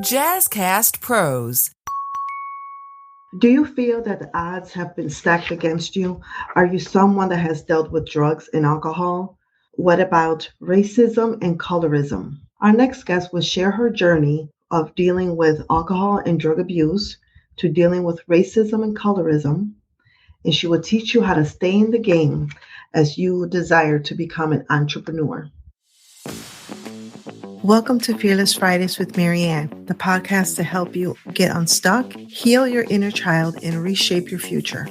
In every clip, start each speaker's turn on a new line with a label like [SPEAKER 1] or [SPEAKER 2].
[SPEAKER 1] Jazzcast Pros.
[SPEAKER 2] Do you feel that the odds have been stacked against you? Are you someone that has dealt with drugs and alcohol? What about racism and colorism? Our next guest will share her journey of dealing with alcohol and drug abuse to dealing with racism and colorism, and she will teach you how to stay in the game as you desire to become an entrepreneur. Welcome to Fearless Fridays with Maryann, the podcast to help you get unstuck, heal your inner child, and reshape your future.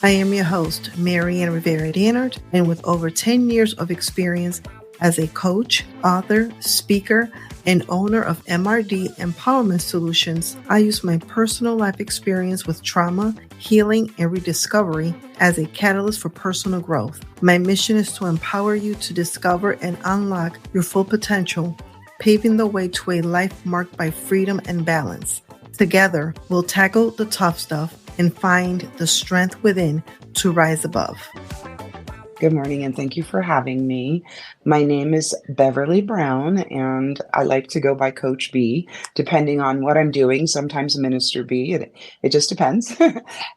[SPEAKER 2] I am your host, Maryann Rivera-Dannert, and with over 10 years of experience as a coach, author, speaker, and owner of MRD Empowerment Solutions, I use my personal life experience with trauma, healing, and rediscovery as a catalyst for personal growth. My mission is to empower you to discover and unlock your full potential, paving the way to a life marked by freedom and balance. Together, we'll tackle the tough stuff and find the strength within to rise above.
[SPEAKER 3] Good morning, and thank you for having me. My name is Beverly Brown, and I like to go by Coach B, depending on what I'm doing. Sometimes Minister B, it just depends.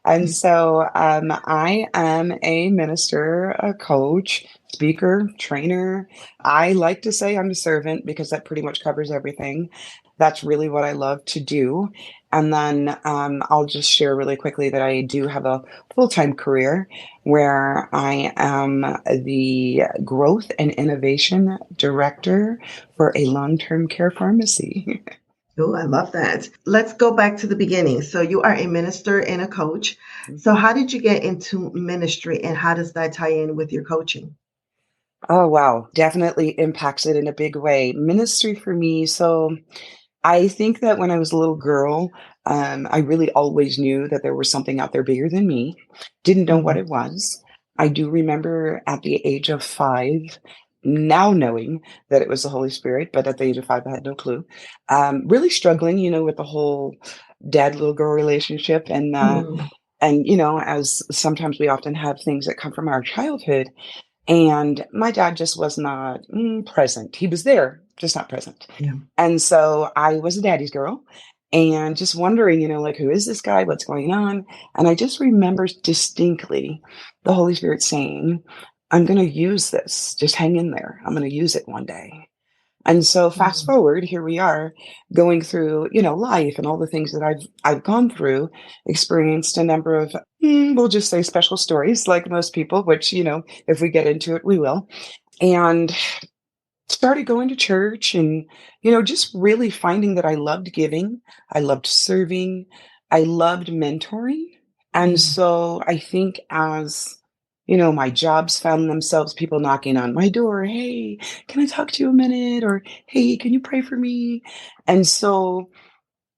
[SPEAKER 3] And so I am a minister, a coach, speaker, trainer. I like to say I'm a servant because that pretty much covers everything. That's really what I love to do. And then I'll just share really quickly that I do have a full-time career where I am the growth and innovation director for a long-term care pharmacy.
[SPEAKER 2] Oh, I love that. Let's go back to the beginning. So you are a minister and a coach. So how did you get into ministry, and how does that tie in with your coaching?
[SPEAKER 3] Oh, wow. Definitely impacts it in a big way. Ministry for me. So I think that when I was a little girl, I really always knew that there was something out there bigger than me. Didn't know what it was. I do remember at the age of 5, now knowing that it was the Holy Spirit, but at the age of 5, I had no clue. Really struggling, with the whole dad-little girl relationship. And, as sometimes we often have things that come from our childhood. And my dad just was not present. He was there, just not present.
[SPEAKER 2] Yeah.
[SPEAKER 3] And so I was a daddy's girl and just wondering, who is this guy? What's going on? And I just remember distinctly the Holy Spirit saying, I'm going to use this. Just hang in there. I'm going to use it one day. And so fast forward, here we are going through, life and all the things that I've gone through, experienced a number of, we'll just say special stories like most people, which, if we get into it, we will. And started going to church and, just really finding that I loved giving. I loved serving. I loved mentoring. And so I think as my jobs found themselves, people knocking on my door. Hey, can I talk to you a minute? Or, hey, can you pray for me? And so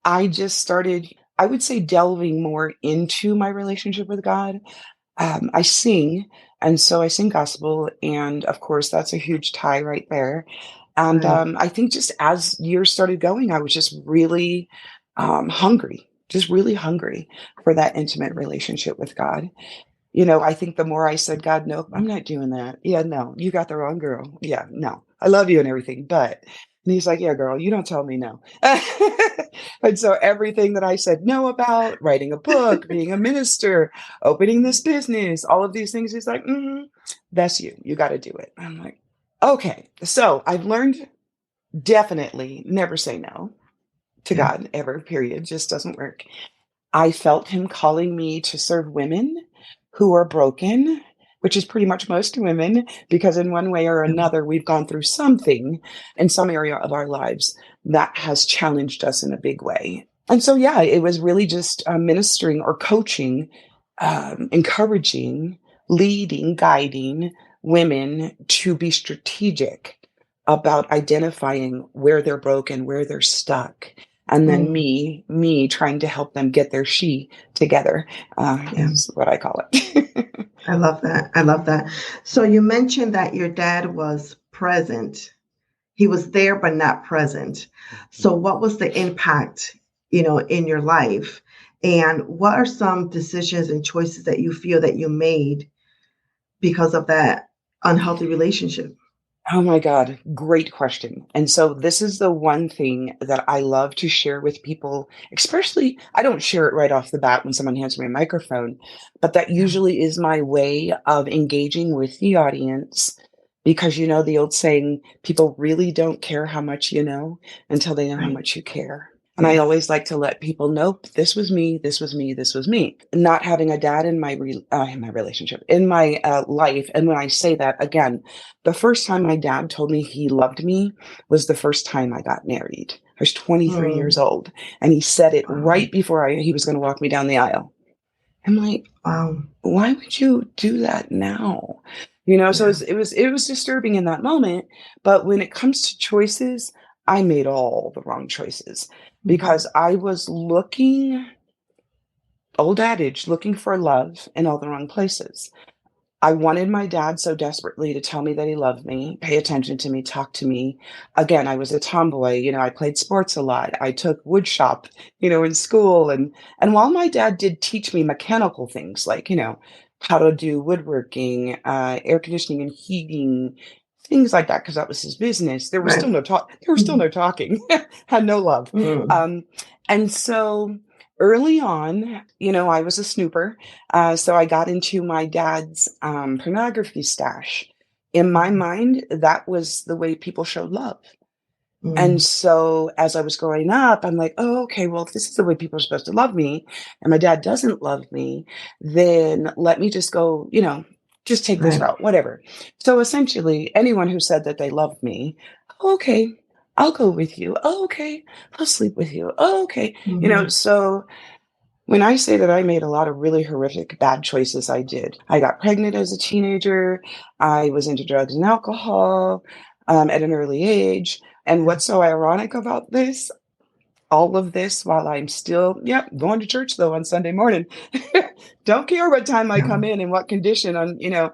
[SPEAKER 3] I just started, I would say, delving more into my relationship with God. I sing. And so I sing gospel. And of course, that's a huge tie right there. And I think just as years started going, I was just really hungry for that intimate relationship with God. I think the more I said, God, no, I'm not doing that. Yeah, no, you got the wrong girl. Yeah, no, I love you and everything. And he's like, yeah, girl, you don't tell me no. And so everything that I said no about, writing a book, being a minister, opening this business, all of these things, he's like, that's you. You got to do it. I'm like, okay. So I've learned definitely never say no to God ever, period. Just doesn't work. I felt him calling me to serve women who are broken, which is pretty much most women, because in one way or another, we've gone through something in some area of our lives that has challenged us in a big way. And so, it was really just ministering or coaching, encouraging, leading, guiding women to be strategic about identifying where they're broken, where they're stuck. And then me trying to help them get their she together is what I call it.
[SPEAKER 2] I love that. So you mentioned that your dad was present. He was there, but not present. So what was the impact, in your life? And what are some decisions and choices that you feel that you made because of that unhealthy relationship?
[SPEAKER 3] Oh my God, great question. And so this is the one thing that I love to share with people, especially I don't share it right off the bat when someone hands me a microphone, but that
[SPEAKER 2] Yeah.
[SPEAKER 3] usually is my way of engaging with the audience because you know the old saying, people really don't care how much you know until they know how
[SPEAKER 2] Right.
[SPEAKER 3] much you care. And I
[SPEAKER 2] Yes.
[SPEAKER 3] always like to let people know this was me, this was me, this was me. Not having a dad in my relationship, in my life. And when I say that again, the first time my dad told me he loved me was the first time I got married. I was 23 years
[SPEAKER 2] Mm.
[SPEAKER 3] old, and he said it
[SPEAKER 2] Wow.
[SPEAKER 3] right before he was going to walk me down the aisle. I'm like,
[SPEAKER 2] Wow.
[SPEAKER 3] why would you do that now? You know, so
[SPEAKER 2] Yeah.
[SPEAKER 3] it was disturbing in that moment. But when it comes to choices, I made all the wrong choices
[SPEAKER 2] Mhm.
[SPEAKER 3] because I was looking, old adage, looking for love in all the wrong places. I wanted my dad so desperately to tell me that he loved me, pay attention to me, talk to me. Again, I was a tomboy, you know, I played sports a lot. I took wood shop, you know, in school and while my dad did teach me mechanical things like, you know, how to do woodworking, air conditioning and heating, things like that because that was his business. There was still
[SPEAKER 2] Right.
[SPEAKER 3] no talk. There was still
[SPEAKER 2] Mhm.
[SPEAKER 3] no talking. Had no love.
[SPEAKER 2] Mm.
[SPEAKER 3] Um, and so early on, you know, I was a snooper. So I got into my dad's pornography stash. In my
[SPEAKER 2] Mhm.
[SPEAKER 3] mind, that was the way people showed love. And
[SPEAKER 2] Mm.
[SPEAKER 3] so as I was growing up, I'm like, oh, okay, well, if this is the way people are supposed to love me, and my dad doesn't love me, then let me just go, you know, just take this
[SPEAKER 2] Right.
[SPEAKER 3] route, whatever. So essentially, anyone who said that they loved me, "Oh, okay, I'll go with you. Oh, okay, I'll sleep with you. Oh, okay. You know,
[SPEAKER 2] Mhm.
[SPEAKER 3] so when I say that I made a lot of really horrific bad choices, I did. I got pregnant as a teenager. I was into drugs and alcohol at an early age. And
[SPEAKER 2] Yeah.
[SPEAKER 3] what's so ironic about this? All of this while I'm still, yep, going to church though on Sunday morning. Don't care what time I
[SPEAKER 2] Yeah.
[SPEAKER 3] come in and what condition on, you know,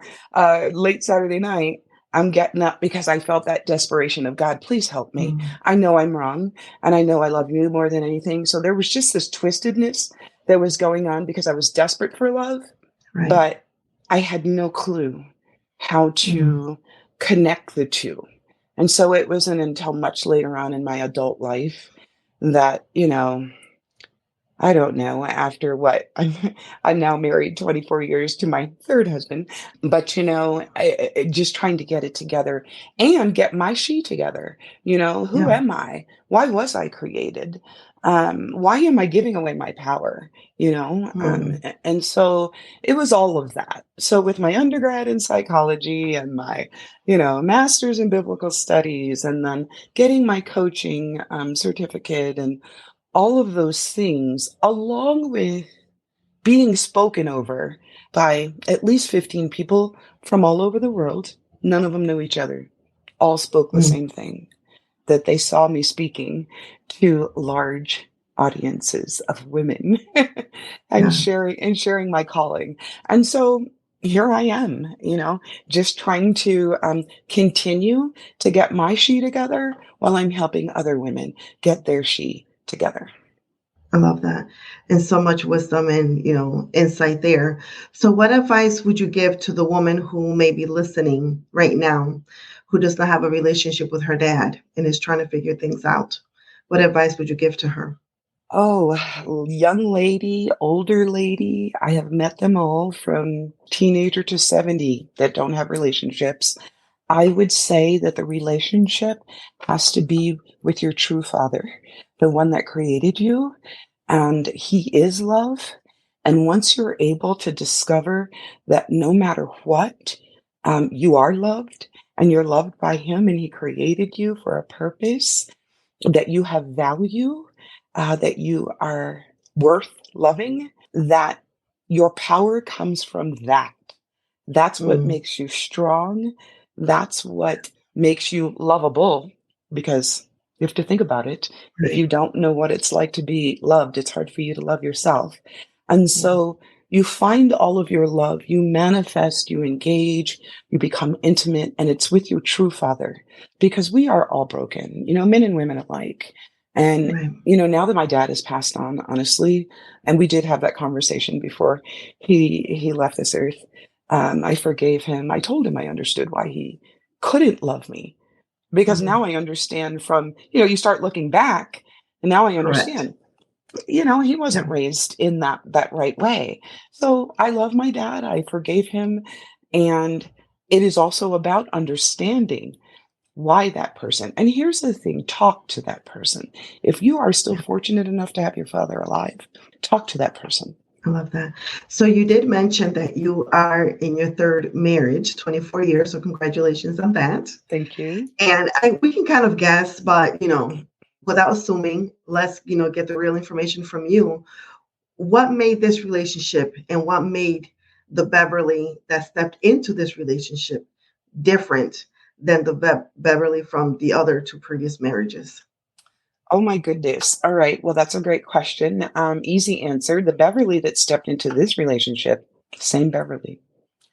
[SPEAKER 3] late Saturday night. I'm getting up because I felt that desperation of God, please help me.
[SPEAKER 2] Mm.
[SPEAKER 3] I know I'm wrong and I know I love you more than anything. So there was just this twistedness that was going on because I was desperate for love,
[SPEAKER 2] Right.
[SPEAKER 3] but I had no clue how
[SPEAKER 2] Mm.
[SPEAKER 3] to connect the two. And so it wasn't until much later on in my adult life that, you know, I don't know, after what I'm now married 24 years to my third husband, but, you know, just trying to get it together and get my she together. You know, who
[SPEAKER 2] Yeah.
[SPEAKER 3] am I? Why was I created? Why am I giving away my power? You know,
[SPEAKER 2] Mm.
[SPEAKER 3] and so it was all of that. So with my undergrad in psychology and my, you know, master's in biblical studies, and then getting my coaching certificate and all of those things, along with being spoken over by at least 15 people from all over the world, none of them know each other, all spoke the
[SPEAKER 2] Mm.
[SPEAKER 3] same thing, that they saw me speaking to large audiences of women and
[SPEAKER 2] Yeah.
[SPEAKER 3] sharing my calling. And so here I am, you know, just trying to continue to get my she together while I'm helping other women get their she together.
[SPEAKER 2] I love that. And so much wisdom and, insight there. So what advice would you give to the woman who may be listening right now, who does not have a relationship with her dad and is trying to figure things out? What advice would you give to her?
[SPEAKER 3] Oh, young lady, older lady, I have met them all from teenager to 70 that don't have relationships. I would say that the relationship has to be with your true father, the one that created you, and he is love. And once you're able to discover that no matter what, you are loved and you're loved by him and he created you for a purpose, that you have value, that you are worth loving, that your power comes from that. That's what
[SPEAKER 2] Mm.
[SPEAKER 3] makes you strong. That's what makes you lovable because you have to think about it. If
[SPEAKER 2] Right.
[SPEAKER 3] you don't know what it's like to be loved, it's hard for you to love yourself. And
[SPEAKER 2] Mm.
[SPEAKER 3] so you find all of your love, you manifest, you engage, you become intimate, and it's with your true father because we are all broken, you know, men and women alike. And,
[SPEAKER 2] Right.
[SPEAKER 3] you know, now that my dad has passed on, honestly, and we did have that conversation before he left this earth. I forgave him. I told him I understood why he couldn't love me, because
[SPEAKER 2] Mhm.
[SPEAKER 3] now I understand from, you start looking back, and now I
[SPEAKER 2] Correct.
[SPEAKER 3] understand, he
[SPEAKER 2] Yeah.
[SPEAKER 3] wasn't raised in that right way. So I love my dad. I forgave him. And it is also about understanding why that person. And here's the thing, talk to that person. If you are still
[SPEAKER 2] Yeah.
[SPEAKER 3] fortunate enough to have your father alive, talk to that person.
[SPEAKER 2] I love that. So you did mention that you are in your third marriage, 24 years. So congratulations on that.
[SPEAKER 3] Thank you.
[SPEAKER 2] And we can kind of guess, but without assuming, let's get the real information from you. What made this relationship and what made the Beverly that stepped into this relationship different than the Beverly from the other two previous marriages?
[SPEAKER 3] Oh my goodness. All right. Well, that's a great question. Easy answer. The Beverly that stepped into this relationship, same Beverly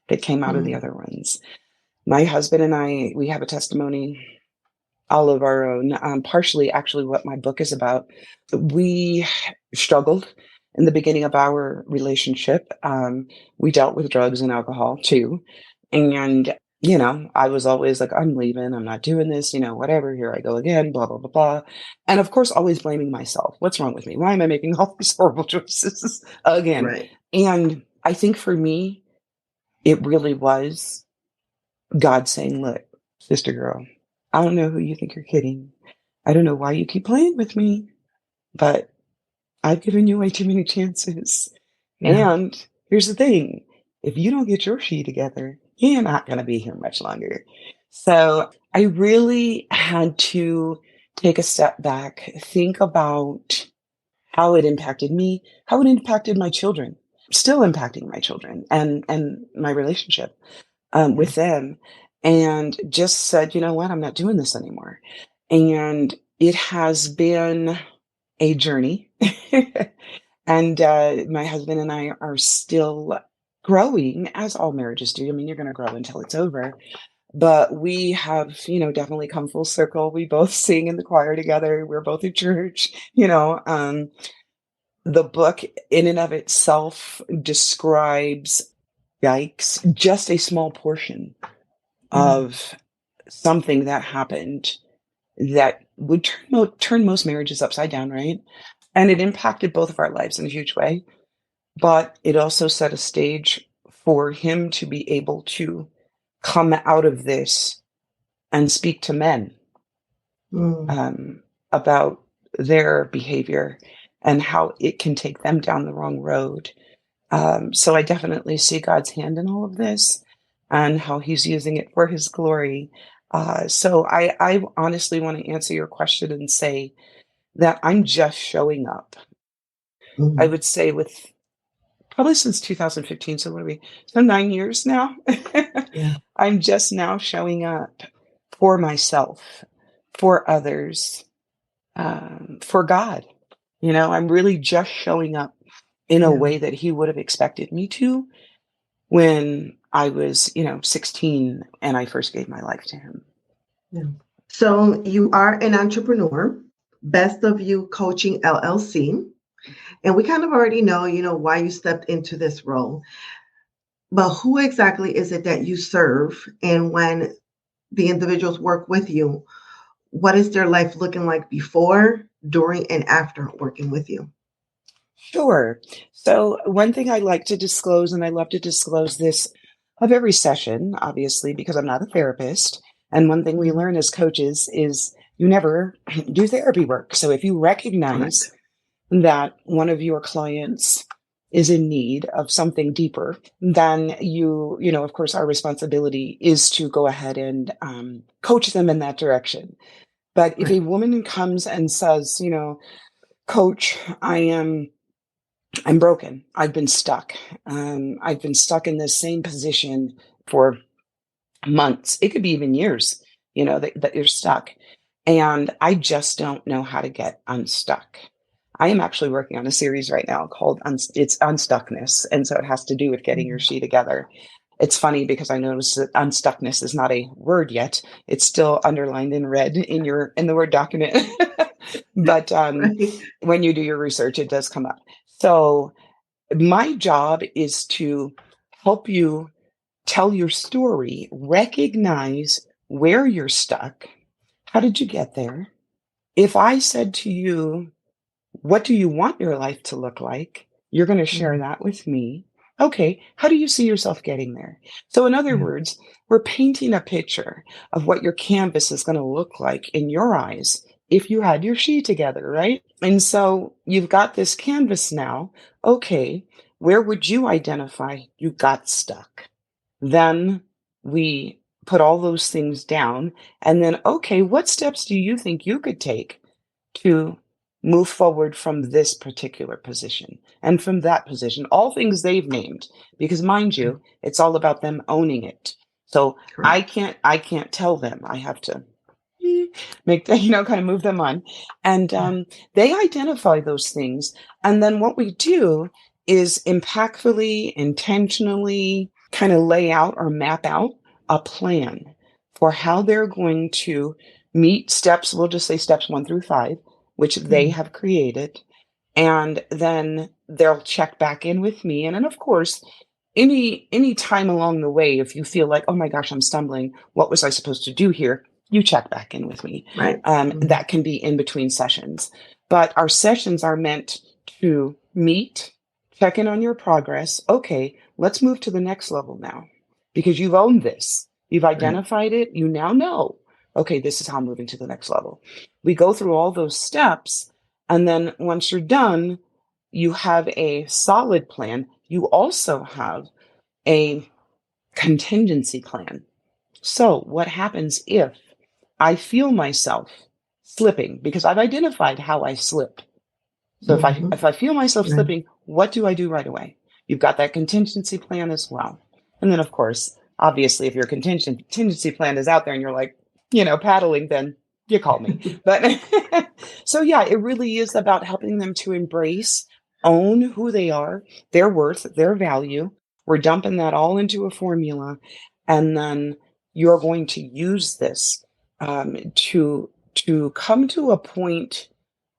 [SPEAKER 3] that came out of the
[SPEAKER 2] Mm,
[SPEAKER 3] other ones. My husband and I, we have a testimony all of our own, partially actually what my book is about. We struggled in the beginning of our relationship. We dealt with drugs and alcohol too. And, I was always like, I'm leaving, I'm not doing this, whatever, here I go again, blah, blah, blah, blah. And of course, always blaming myself. What's wrong with me? Why am I making all these horrible choices again?
[SPEAKER 2] right.
[SPEAKER 3] And I think for me, it really was God saying, look, sister girl, I don't know who you think you're kidding. I don't know why you keep playing with me, but I've given you way too many chances.
[SPEAKER 2] Yeah.
[SPEAKER 3] And here's the thing, if you don't get your shit together, you're not going to be here much longer. So I really had to take a step back, think about how it impacted me, how it impacted my children, still impacting my children and my relationship
[SPEAKER 2] Yeah.
[SPEAKER 3] with them, and just said, you know what, I'm not doing this anymore. And it has been a journey. And my husband and I are still growing, as all marriages do. I mean, you're going to grow until it's over. But we have, definitely come full circle. We both sing in the choir together. We're both at church. The book in and of itself describes, yikes, just a small portion
[SPEAKER 2] Mm,
[SPEAKER 3] of something that happened that would turn most marriages upside down, right? And it impacted both of our lives in a huge way. But it also set a stage for him to be able to come out of this and speak to men
[SPEAKER 2] mm,
[SPEAKER 3] about their behavior and how it can take them down the wrong road. So I definitely see God's hand in all of this and how he's using it for his glory. So I honestly want to answer your question and say that I'm just showing up. I
[SPEAKER 2] mm.
[SPEAKER 3] would say with probably since 2015. So what are we? So 9 years now.
[SPEAKER 2] Yeah.
[SPEAKER 3] I'm just now showing up for myself, for others, for God. I'm really just showing up in a
[SPEAKER 2] Yeah.
[SPEAKER 3] way that he would have expected me to when I was, 16 and I first gave my life to him.
[SPEAKER 2] Yeah. So you are an entrepreneur, Best of You Coaching LLC. And we kind of already know, why you stepped into this role. But who exactly is it that you serve? And when the individuals work with you, what is their life looking like before, during, and after working with you?
[SPEAKER 3] Sure. So one thing I like to disclose, and I love to disclose this of every session, obviously, because I'm not a therapist. And one thing we
[SPEAKER 2] Mhm.
[SPEAKER 3] learn as coaches is you never do therapy work. So if you recognize
[SPEAKER 2] Correct.
[SPEAKER 3] that one of your clients is in need of something deeper, then of course, our responsibility is to go ahead and coach them in that direction. But if
[SPEAKER 2] Right.
[SPEAKER 3] a woman comes and says, Coach, I'm broken. I've been stuck. I've been stuck in this same position for months. It could be even years, that you're stuck. And I just don't know how to get unstuck. I am actually working on a series right now called it's Unstuckness. And so it has to do with getting your
[SPEAKER 2] Mhm.
[SPEAKER 3] shit together. It's funny because I noticed that unstuckness is not a word yet. It's still underlined in red in the Word document. But
[SPEAKER 2] Right.
[SPEAKER 3] when you do your research, it does come up. So my job is to help you tell your story, recognize where you're stuck. How did you get there? If I said to you, what do you want your life to look like? You're going to share that with me. Okay, how do you see yourself getting there? So in other words, we're painting a picture of what your canvas is going to look like in your eyes if you had your sheet together, right? And so you've got this canvas now. Okay, where would you identify you got stuck? Then we put all those things down. And then, okay, what steps do you think you could take to move forward from this particular position and from that position? All things they've named, because mind you, it's all about them owning it. So I can't tell them. I have to make them, kind of move them on. And they identify those things. And then what we do is impactfully, intentionally kind of lay out or map out a plan for how they're going to meet steps. We'll just say steps 1 through 5, which they have created. And then they'll check back in with me. And then, of course, any time along the way, if you feel like, oh my gosh, I'm stumbling, what was I supposed to do here? You check back in with me.
[SPEAKER 2] Right.
[SPEAKER 3] That can be in between sessions. But our sessions are meant to meet, check in on your progress. Okay, let's move to the next level now, because you've owned this. You've identified it. You now know, okay, this is how I'm moving to the next level. We go through all those steps. And then once you're done, you have a solid plan. You also have a contingency plan. So what happens if I feel myself slipping? Because I've identified how I slip. So if I feel myself slipping, what do I do right away? You've got that contingency plan as well. And then, of course, obviously, if your contingency plan is out there and you're like, paddling, then you call me. But so, yeah, it really is about helping them to embrace, own who they are, their worth, their value. We're dumping that all into a formula. And then you're going to use this to come to a point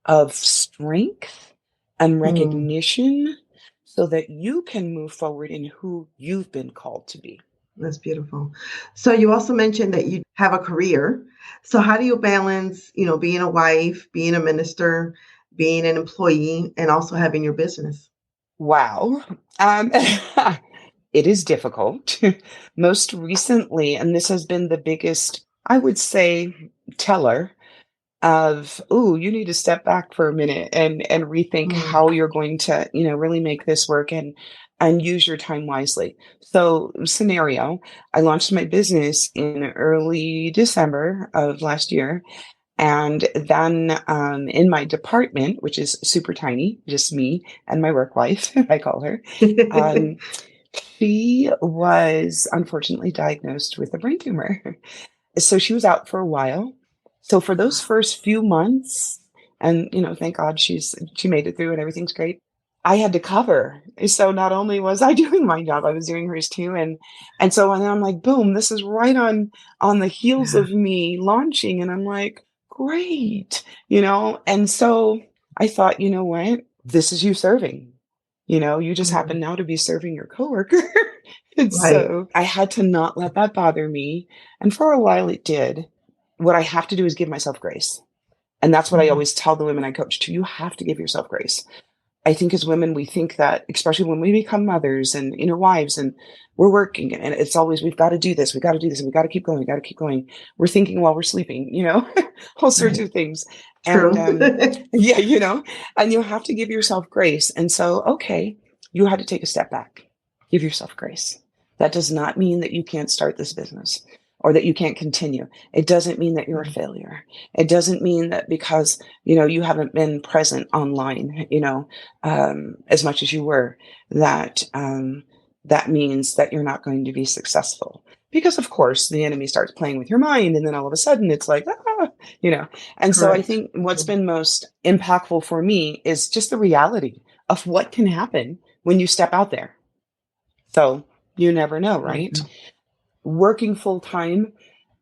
[SPEAKER 3] of strength and recognition so that you can move forward in who you've been called to be.
[SPEAKER 2] That's beautiful. So you also mentioned that you have a career. So how do you balance, being a wife, being a minister, being an employee, and also having your business?
[SPEAKER 3] Wow. It is difficult. Most recently, and this has been the biggest, I would say, teller of, you need to step back for a minute and rethink how you're going to, really make this work and use your time wisely. So scenario, I launched my business in early December of last year. And then in my department, which is super tiny, just me and my work wife, I call her, she was unfortunately diagnosed with a brain tumor. So she was out for a while. So for those first few months, and, thank God she made it through and everything's great, I had to cover. So not only was I doing my job, I was doing hers too. And so and I'm like, boom, this is right on the heels of me launching. And I'm like, great, And so I thought, you know what? This is you serving. You just happen now to be serving your coworker. And so I had to not let that bother me. And for a while it did. What I have to do is give myself grace. And that's what I always tell the women I coach too. You have to give yourself grace. I think as women, we think that, especially when we become mothers and wives and we're working and it's always, we've got to do this. We got to do this and we got to keep going. We got to keep going. We're thinking while we're sleeping, all sorts of things.
[SPEAKER 2] True.
[SPEAKER 3] And yeah, and you have to give yourself grace. And so, okay, you had to take a step back, give yourself grace. That does not mean that you can't start this business or that you can't continue. It doesn't mean that you're a failure. It doesn't mean that because, you haven't been present online, as much as you were, that means that you're not going to be successful. Because of course the enemy starts playing with your mind and then all of a sudden it's like, And
[SPEAKER 2] Correct.
[SPEAKER 3] So I think what's been most impactful for me is just the reality of what can happen when you step out there. So you never know, right? Mm-hmm. Working full time,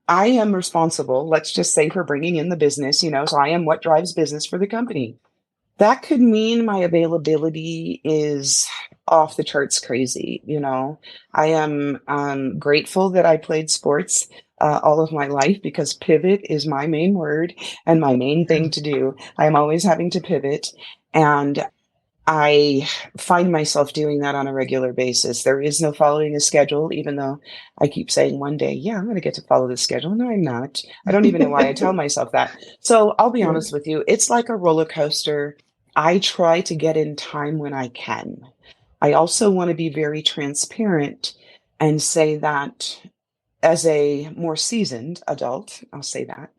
[SPEAKER 3] I am responsible, let's just say, for bringing in the business, so I am what drives business for the company. That could mean my availability is off the charts crazy. I am grateful that I played sports all of my life, because pivot is my main word and my main thing to do. I'm always having to pivot. And I find myself doing that on a regular basis. There is no following a schedule, even though I keep saying one day, yeah, I'm going to get to follow the schedule. No, I'm not. I don't even know why I tell myself that. So I'll be honest with you. It's like a roller coaster. I try to get in time when I can. I also want to be very transparent and say that as a more seasoned adult, I'll say that,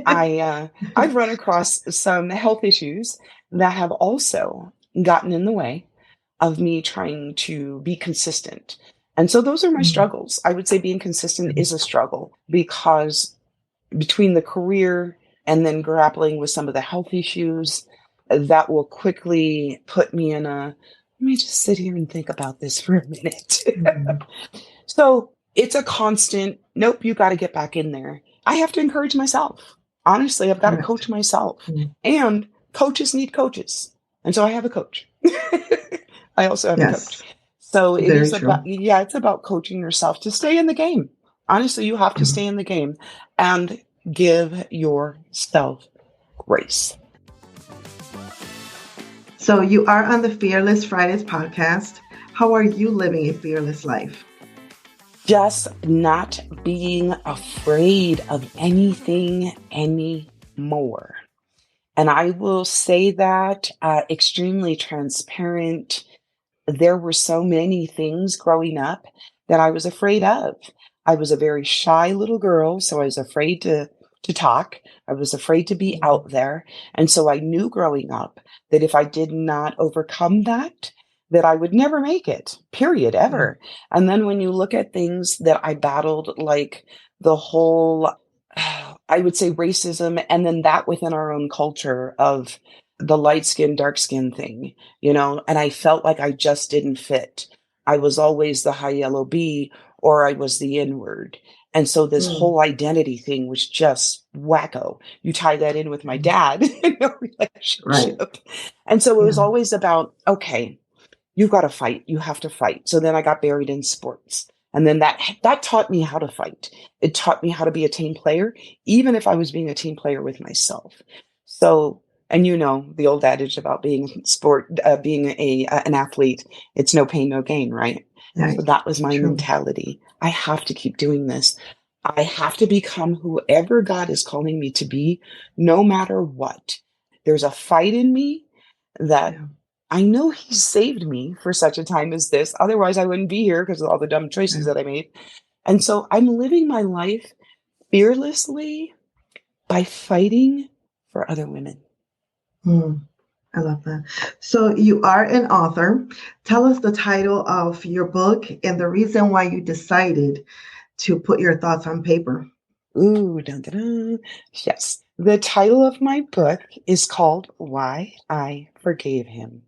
[SPEAKER 3] I've run across some health issues that have also gotten in the way of me trying to be consistent. And so those are my struggles. I would say being consistent is a struggle, because between the career and then grappling with some of the health issues, that will quickly put me in let me just sit here and think about this for a minute. So it's a constant, nope, you got to get back in there. I have to encourage myself. Honestly, I've got to coach myself. And coaches need coaches. And so I have a coach. I also have a coach. So it is about, it's about coaching yourself to stay in the game. Honestly, you have to stay in the game and give yourself grace.
[SPEAKER 2] So you are on the Fearless Fridays podcast. How are you living a fearless life?
[SPEAKER 3] Just not being afraid of anything anymore. And I will say that extremely transparent. There were so many things growing up that I was afraid of. I was a very shy little girl, so I was afraid to talk. I was afraid to be out there. And so I knew growing up that if I did not overcome that I would never make it, period, ever. And then when you look at things that I battled, like the whole, I would say racism, and then that within our own culture of the light skin, dark skin thing, and I felt like I just didn't fit. I was always the high yellow bee, or I was the N-word. And so this whole identity thing was just wacko. You tie that in with my dad in a relationship. Right. And so it was always about, okay, you've got to fight. You have to fight. So then I got buried in sports. And then that taught me how to fight. It taught me how to be a team player, even if I was being a team player with myself. So, and the old adage about being an athlete, it's no pain, no gain, right? Right. So that was my mentality. I have to keep doing this. I have to become whoever God is calling me to be, no matter what. There's a fight in me that I know He saved me for such a time as this. Otherwise, I wouldn't be here because of all the dumb choices that I made. And so I'm living my life fearlessly by fighting for other women.
[SPEAKER 2] I love that. So you are an author. Tell us the title of your book and the reason why you decided to put your thoughts on paper.
[SPEAKER 3] Ooh, dun, dun, dun. Yes. The title of my book is called Why I Forgave Him.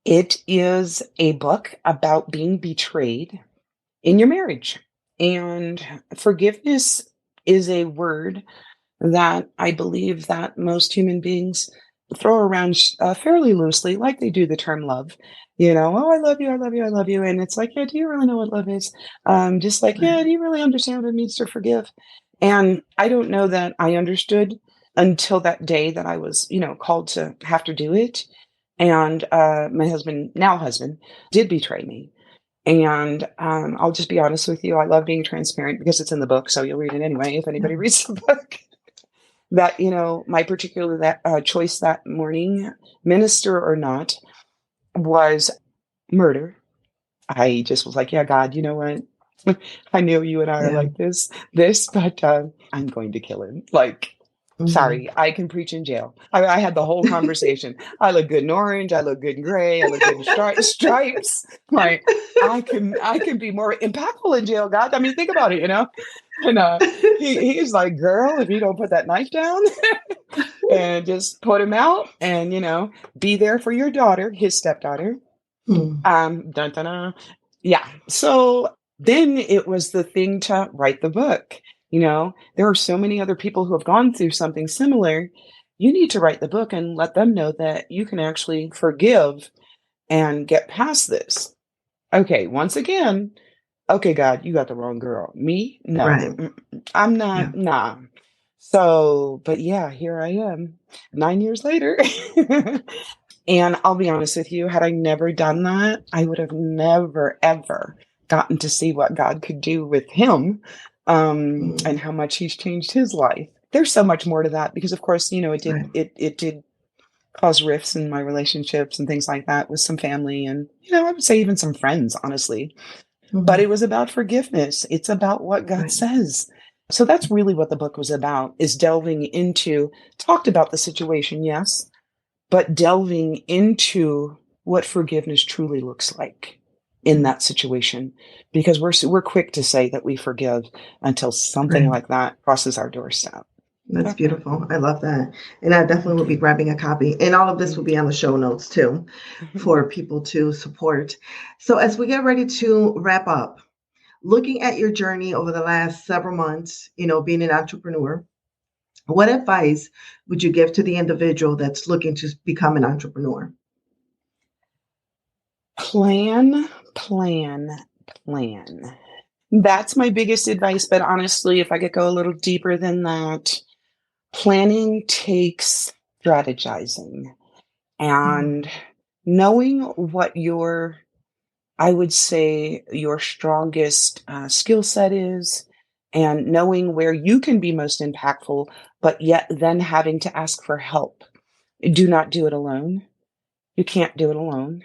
[SPEAKER 3] It is a book about being betrayed in your marriage. And forgiveness is a word that I believe that most human beings throw around fairly loosely, like they do the term love. Oh, I love you, I love you, I love you. And it's like, yeah, do you really know what love is? Just like, yeah, do you really understand what it means to forgive? And I don't know that I understood until that day that I was, called to have to do it. And my husband, did betray me. And I'll just be honest with you. I love being transparent because it's in the book. So you'll read it anyway if anybody reads the book. That, my particular choice that morning, minister or not, was murder. I just was like, yeah, God, you know what? I know you and I are like this, but I'm going to kill him. Like, sorry, I can preach in jail. I had the whole conversation. I look good in orange. I look good in gray. I look good in stripes. Like, I can be more impactful in jail, God. I mean, think about it, And he's like, girl, if you don't put that knife down and just put him out and, be there for your daughter, his stepdaughter. Dun, dun, dun. Yeah. So then it was the thing to write the book. There are so many other people who have gone through something similar. You need to write the book and let them know that you can actually forgive and get past this. Okay, once again, okay, God, you got the wrong girl. Me? No.
[SPEAKER 2] Right.
[SPEAKER 3] I'm
[SPEAKER 2] Yeah.
[SPEAKER 3] not, nah. So, but yeah, here I am 9 years later. And I'll be honest with you, had I never done that, I would have never, ever gotten to see what God could do with him, and how much he's changed his life. There's so much more to that because, of course,
[SPEAKER 2] Right.
[SPEAKER 3] it did cause rifts in my relationships and things like that with some family and, I would say even some friends, honestly. But
[SPEAKER 2] Mhm.
[SPEAKER 3] it was about forgiveness. It's about what God
[SPEAKER 2] Right.
[SPEAKER 3] says. So that's really what the book was about, is delving into, talked about the situation, yes, but delving into what forgiveness truly looks like in
[SPEAKER 2] Mm.
[SPEAKER 3] that situation, because we're quick to say that we forgive until something
[SPEAKER 2] Right.
[SPEAKER 3] like that crosses our doorstep.
[SPEAKER 2] That's
[SPEAKER 3] Okay.
[SPEAKER 2] beautiful. I love that. And I definitely will
[SPEAKER 3] Thank
[SPEAKER 2] be
[SPEAKER 3] you.
[SPEAKER 2] grabbing a copy. And all of this will
[SPEAKER 3] Thank
[SPEAKER 2] be on the show notes too
[SPEAKER 3] you.
[SPEAKER 2] for people to support. So as we get ready to wrap up, looking at your journey over the last several months, being an entrepreneur, what advice would you give to the individual that's looking to become an entrepreneur?
[SPEAKER 3] Plan, plan, plan. That's my biggest advice. But honestly, if I could go a little deeper than that, planning takes strategizing and
[SPEAKER 2] Mm.
[SPEAKER 3] knowing what I would say, your strongest skill set is, and knowing where you can be most impactful, but yet then having to ask for help. Do not do it alone. You can't do it alone.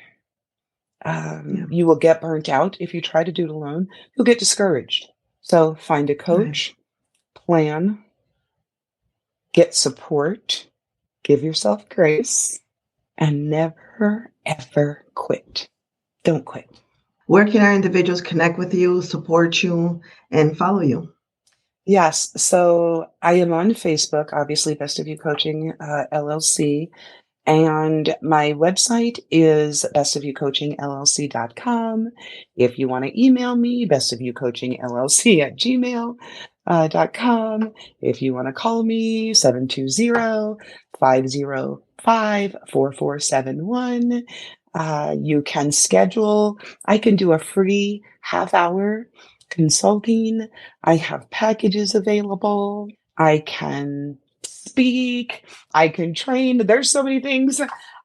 [SPEAKER 2] Yeah.
[SPEAKER 3] You will get burnt out if you try to do it alone. You'll get discouraged. So find a
[SPEAKER 2] Right.
[SPEAKER 3] coach, plan, get support, give yourself grace, and never, ever quit. Don't quit.
[SPEAKER 2] Where can our individuals connect with you, support you, and follow you?
[SPEAKER 3] Yes. So I am on Facebook, obviously, Best of You Coaching LLC. And my website is bestofyoucoachingllc.com. If you want to email me, bestofyoucoachingllc@gmail.com. If you want to call me, 720-505-4471. You can schedule. I can do a free half-hour consulting. I have packages available. I can speak. I can train. There's so many things.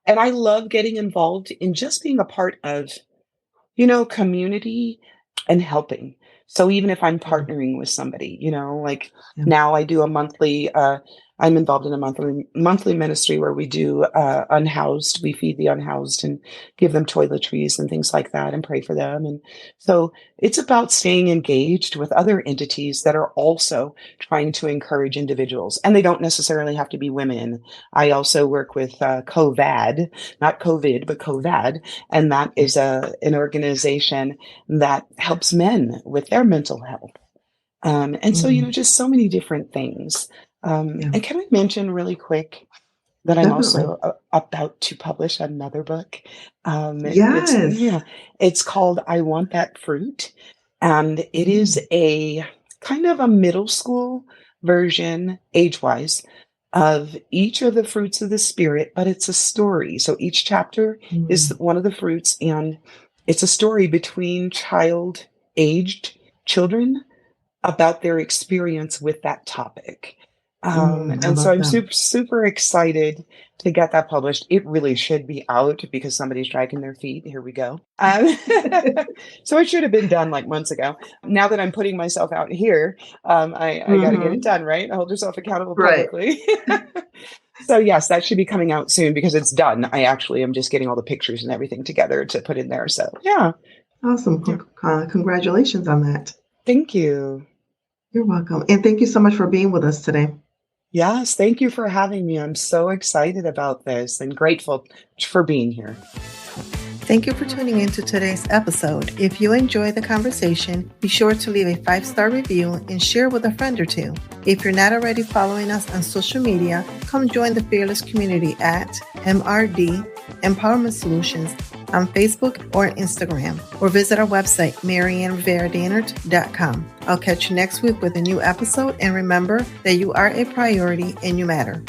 [SPEAKER 3] And I love getting involved in just being a part of, community and helping. So even if I'm
[SPEAKER 2] Mm.
[SPEAKER 3] partnering with somebody, like
[SPEAKER 2] Yeah.
[SPEAKER 3] now I do I'm involved in a monthly ministry where we do unhoused. We feed the unhoused and give them toiletries and things like that and pray for them. And so it's about staying engaged with other entities that are also trying to encourage individuals. And they don't necessarily have to be women. I also work with COVAD, not COVID, but COVAD. And that is an organization that helps men with their mental health. And so,
[SPEAKER 2] Mm.
[SPEAKER 3] just so many different things.
[SPEAKER 2] Yeah.
[SPEAKER 3] And can I mention really quick that I'm
[SPEAKER 2] Definitely.
[SPEAKER 3] also about to publish another book? It's,
[SPEAKER 2] Yes.
[SPEAKER 3] yeah, it's called I Want That Fruit. And it is
[SPEAKER 2] Mm.
[SPEAKER 3] a kind of a middle school version, age-wise, of each of the fruits of the spirit, but it's a story. So each chapter is
[SPEAKER 2] Mm.
[SPEAKER 3] one of the fruits, and it's a story between aged children about their experience with that topic.
[SPEAKER 2] Mm. I
[SPEAKER 3] And so
[SPEAKER 2] love
[SPEAKER 3] I'm
[SPEAKER 2] that.
[SPEAKER 3] super, super excited to get that published. It really should be out because somebody's dragging their feet. Here we go. So it should have been done like months ago. Now that I'm putting myself out here, I got to get it
[SPEAKER 2] Hmm.
[SPEAKER 3] done, right? Hold yourself accountable
[SPEAKER 2] Right.
[SPEAKER 3] publicly. So yes, that should be coming out soon because it's done. I actually am just getting all the pictures and everything together to put in there. So yeah,
[SPEAKER 2] Awesome.
[SPEAKER 3] yeah.
[SPEAKER 2] Congratulations on that.
[SPEAKER 3] Thank you.
[SPEAKER 2] You're welcome. And thank you so much for being with us today.
[SPEAKER 3] Yes, thank you for having me. I'm so excited about this and grateful for being here.
[SPEAKER 2] Thank you for tuning into today's episode. If you enjoyed the conversation, be sure to leave a 5-star review and share with a friend or two. If you're not already following us on social media, come join the Fearless community at MRD Empowerment Solutions on Facebook or Instagram, or visit our website, MaryannRivera-Dannert.com. I'll catch you next week with a new episode, and remember that you are a priority and you matter.